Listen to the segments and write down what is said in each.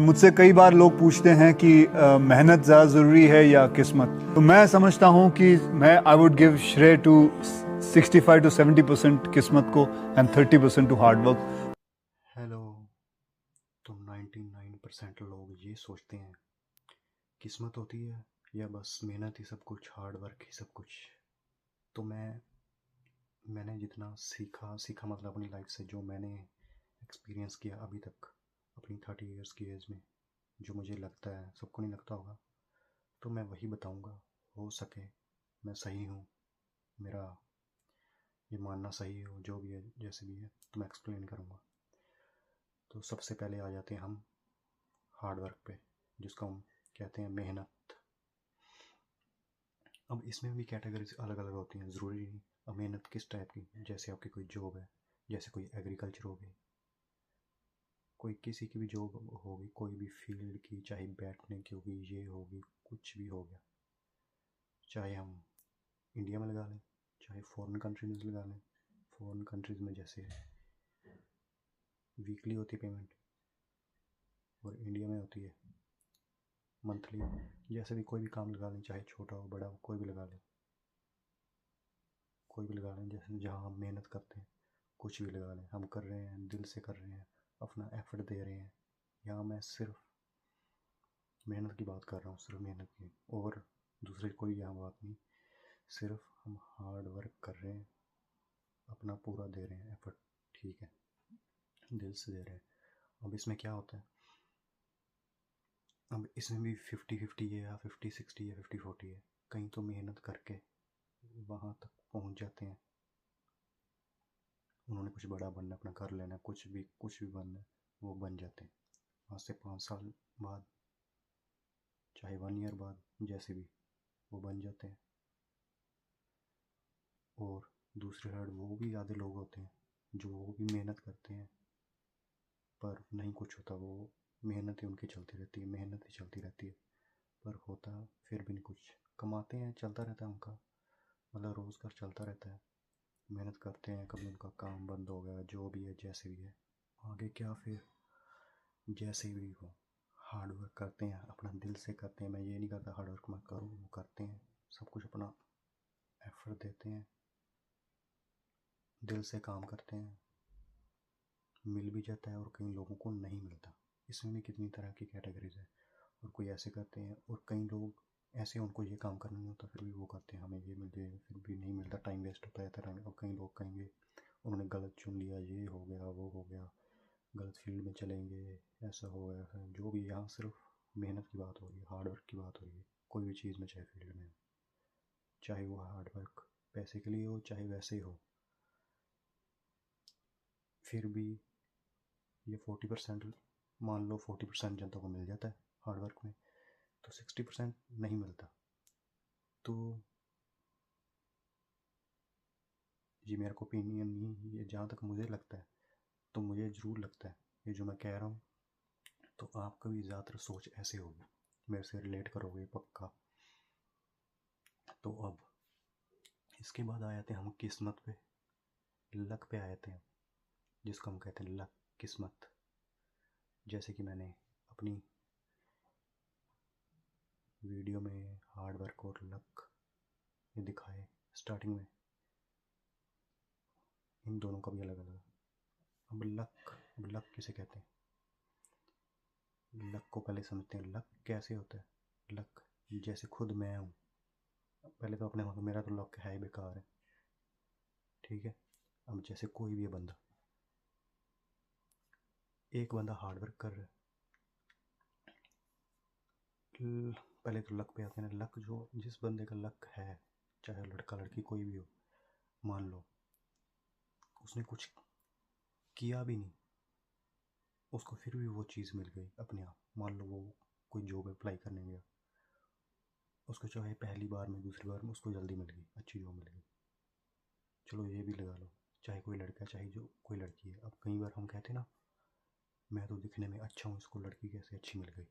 मुझसे कई बार लोग पूछते हैं कि मेहनत ज़्यादा ज़रूरी है या किस्मत। तो मैं समझता हूँ कि आई वुड गिव श्रेय टू 65 to 70% किस्मत को and 30% to hard work. Hello. तो 99% लोग ये सोचते हैं किस्मत होती है या बस मेहनत ही सब कुछ, हार्ड वर्क ही सब कुछ। तो मैंने जितना सीखा मतलब अपनी लाइफ से जो मैंने एक्सपीरियंस किया अभी तक अपनी 30 इयर्स की एज में, जो मुझे लगता है सबको नहीं लगता होगा, तो मैं वही बताऊंगा। हो सके मैं सही हूँ, मेरा ये मानना सही हो, जो भी है जैसे भी है तो मैं एक्सप्लेन करूँगा। तो सबसे पहले आ जाते हैं हम हार्ड वर्क पे, जिसको हम कहते हैं मेहनत। अब इसमें भी कैटेगरीज अलग अलग होती हैं, ज़रूरी नहीं। अब मेहनत किस टाइप की, जैसे आपकी कोई जॉब है, जैसे कोई एग्रीकल्चर हो गई, कोई किसी की भी जॉब होगी, कोई भी फील्ड की, चाहे बैठने की होगी, ये होगी, कुछ भी हो गया। चाहे हम इंडिया में लगा लें, चाहे फॉरेन कंट्रीज में लगा लें। फॉरेन कंट्रीज़ में जैसे वीकली होती है पेमेंट, और इंडिया में होती है मंथली। जैसे भी कोई भी काम लगा लें, चाहे छोटा हो बड़ा हो, कोई भी लगा लें, कोई भी लगा लें। जैसे जहाँ हम मेहनत करते हैं, कुछ भी लगा लें, हम कर रहे हैं, दिल से कर रहे हैं, अपना एफर्ट दे रहे हैं। यहाँ मैं सिर्फ मेहनत की बात कर रहा हूँ, सिर्फ मेहनत की, और दूसरी कोई यहाँ बात नहीं। सिर्फ हम हार्ड वर्क कर रहे हैं, अपना पूरा दे रहे हैं एफर्ट, ठीक है, दिल से दे रहे हैं। अब इसमें क्या होता है, अब इसमें भी 50-50 है, या 50-60 है, 50-40 है। कहीं तो मेहनत करके वहाँ तक पहुँच जाते हैं, उन्होंने कुछ बड़ा बनना, अपना घर लेना, कुछ भी बनना है, वो बन जाते हैं। आज से 5 साल बाद, चाहे 1 ईयर बाद, जैसे भी वो बन जाते हैं। और दूसरे साइड वो भी आधे लोग होते हैं जो वो भी मेहनत करते हैं, पर नहीं कुछ होता। वो मेहनत ही उनकी चलती रहती है, मेहनत ही चलती रहती है, पर होता फिर भी नहीं कुछ। कमाते हैं, चलता रहता है उनका, मतलब रोज़गार चलता रहता है। मेहनत करते हैं, कभी उनका काम बंद हो गया, जो भी है जैसे भी है, आगे क्या फिर जैसे भी हो, हार्ड वर्क करते हैं, अपना दिल से करते हैं। मैं ये नहीं कहता हार्ड वर्क मत करो, वो करते हैं, सब कुछ अपना एफर्ट देते हैं, दिल से काम करते हैं, मिल भी जाता है, और कई लोगों को नहीं मिलता। इसमें भी कितनी तरह की कैटेगरीज है, और कोई ऐसे करते हैं, और कई लोग ऐसे उनको ये काम करना नहीं होता, फिर भी वो करते हैं, हमें ये मिल जाए, फिर भी नहीं मिलता, टाइम वेस्ट होता रहता है। और कई लोग कहेंगे उन्होंने गलत चुन लिया, ये हो गया, वो हो गया, गलत फील्ड में चलेंगे, ऐसा हो गया है। जो भी, यहाँ सिर्फ मेहनत की बात हो रही है, हार्ड वर्क की बात हो रही है, कोई भी चीज़ में, चाहे फील्ड में हो, चाहे वो हार्ड वर्क पैसे के लिए हो, चाहे वैसे ही हो, फिर भी ये 40%, मान लो 40% जनता को मिल जाता है हार्ड वर्क में, तो 60% नहीं मिलता। तो ये मेरा ओपिनियन नहीं, ये जहाँ तक मुझे लगता है, तो मुझे ज़रूर लगता है ये जो मैं कह रहा हूँ, तो आपका भी ज़्यादातर सोच ऐसे होगी, मेरे से रिलेट करोगे पक्का। तो अब इसके बाद आ जाते हैं हम किस्मत पे, लक पे आ जाते हैं, जिसको हम कहते हैं लक, किस्मत। जैसे कि मैंने अपनी वीडियो में हार्ड वर्क और लक ये दिखाए स्टार्टिंग में, इन दोनों का भी अलग अलग। अब लक किसे कहते हैं, लक को पहले समझते हैं। लक कैसे होता है, लक जैसे खुद मैं हूँ, पहले तो अपने मेरा तो लक है ही बेकार है, ठीक है। अब जैसे कोई भी बंदा, एक बंदा हार्ड वर्क कर रहा है, पहले तो लक पे आते हैं ना। लक जो जिस बंदे का लक है, चाहे लड़का लड़की कोई भी हो, मान लो उसने कुछ किया भी नहीं, उसको फिर भी वो चीज़ मिल गई अपने आप। मान लो वो कोई जॉब अप्लाई करने गया, उसको चाहे पहली बार में, दूसरी बार में उसको जल्दी मिल गई, अच्छी जॉब मिल गई। चलो ये भी लगा लो, चाहे कोई लड़का, चाहे जो कोई लड़की है। अब कई बार हम कहते हैं ना, मैं तो दिखने में अच्छा हूँ, इसको लड़की कैसे अच्छी मिल गई,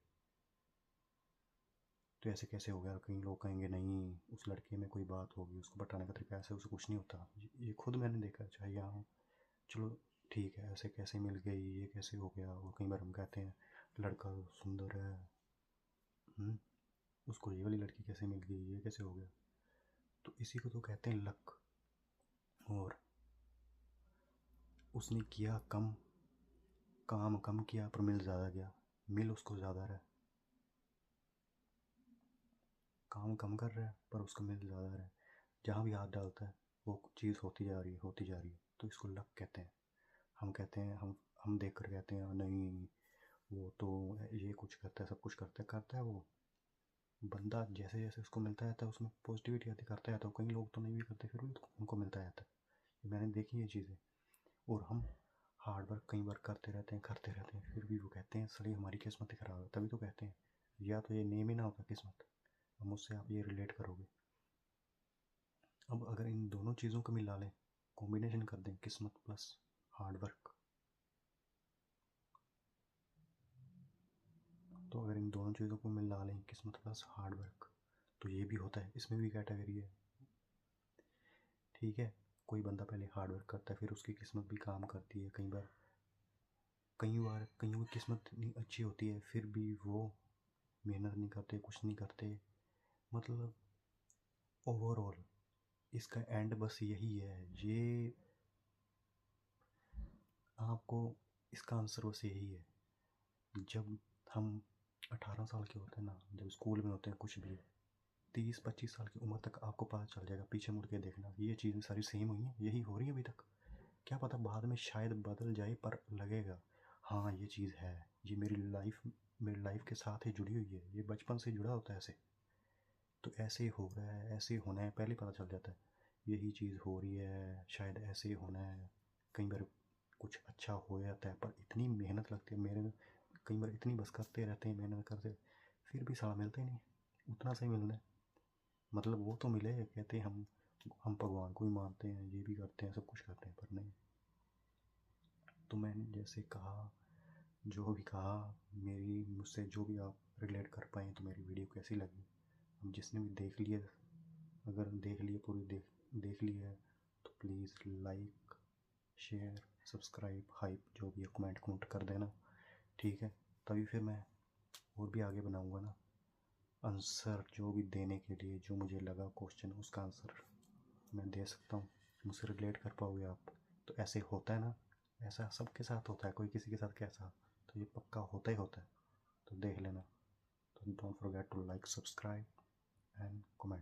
तो ऐसे कैसे हो गया। कई लोग कहेंगे नहीं, उस लड़के में कोई बात होगी, उसको बताने का तरीका ऐसे, उसे कुछ नहीं होता। ये खुद मैंने देखा, चाहे यहाँ, चलो ठीक है, ऐसे कैसे मिल गई, ये कैसे हो गया। और कई बार हम कहते हैं लड़का तो सुंदर है, उसको ये वाली लड़की कैसे मिल गई, ये कैसे हो गया। तो इसी को तो कहते हैं लक। और उसने किया कम, काम कम किया पर मिल ज़्यादा गया, मिल उसको ज़्यादा रहा। काम कम कर रहा है पर उसका मिल ज़्यादा रहा है। जहाँ भी हाथ डालता है वो चीज़ होती जा रही है, होती जा रही है। तो इसको लक कहते हैं। हम कहते हैं, हम देख कर कहते हैं नहीं वो तो ये कुछ करता है, सब कुछ करता है वो बंदा। जैसे जैसे उसको मिलता रहता है उसमें पॉजिटिविटी आती, करता है। तो कई लोग तो नहीं भी करते फिर भी उनको मिलता रहता है। मैंने देखी ये चीज़ें। और हम हार्ड वर्क कई बार करते रहते हैं फिर भी वो कहते हैं सड़ी हमारी किस्मत ही ख़राब है। तभी तो कहते हैं या तो ये नेम ही ना होता किस्मत। अब मुझसे आप ये रिलेट करोगे। अब अगर इन दोनों चीज़ों को मिला लें, कॉम्बिनेशन कर दें, किस्मत प्लस हार्ड वर्क, तो अगर इन दोनों चीज़ों को मिला लें, किस्मत प्लस हार्ड वर्क, तो ये भी होता है। इसमें भी कैटेगरी है, ठीक है। कोई बंदा पहले हार्ड वर्क करता है फिर उसकी किस्मत भी काम करती है। कई बार कईयों की किस्मत इतनी अच्छी होती है फिर भी वो मेहनत नहीं करते, कुछ नहीं करते। मतलब ओवरऑल इसका एंड बस यही है। ये आपको इसका आंसर बस यही है। जब हम 18 साल के होते हैं ना, जब स्कूल में होते हैं, कुछ भी 30-25 साल की उम्र तक आपको पता चल जाएगा। पीछे मुड़ के देखना, ये चीज़ें सारी सेम हुई हैं, यही हो रही है अभी तक। क्या पता बाद में शायद बदल जाए, पर लगेगा हाँ ये चीज़ है, ये मेरी लाइफ के साथ ही जुड़ी हुई है, ये बचपन से जुड़ा होता है ऐसे। तो ऐसे ही हो रहा है, ऐसे ही होना है, पहले पता चल जाता है यही चीज़ हो रही है, शायद ऐसे ही होना है। कई बार कुछ अच्छा हो जाता है पर इतनी मेहनत लगती है। मेरे कई बार इतनी बस करते रहते हैं, मेहनत करते, फिर भी साला मिलता ही नहीं। उतना सही मिलना है, मतलब वो तो मिले। कहते हैं हम भगवान को भी मानते हैं, ये भी करते हैं, सब कुछ करते हैं, पर नहीं। तो मैंने जैसे कहा, जो भी कहा, मेरी मुझसे जो भी आप रिलेट कर पाए, तो मेरी वीडियो कैसी लगी। अब जिसने भी देख लिया, अगर देख लिए पूरी देख ली है, तो please like, share, subscribe, hype जो भी है, कमेंट कर देना, ठीक है। तभी फिर मैं और भी आगे बनाऊँगा ना आंसर, जो भी देने के लिए जो मुझे लगा क्वेश्चन, उसका आंसर मैं दे सकता हूँ। मुझसे रिलेट कर पाओगे आप। तो ऐसे होता है ना, ऐसा सबके साथ होता है, कोई किसी के साथ कैसा, तो ये पक्का होता ही होता है। तो देख लेना। तो don't forget to like, subscribe and comment.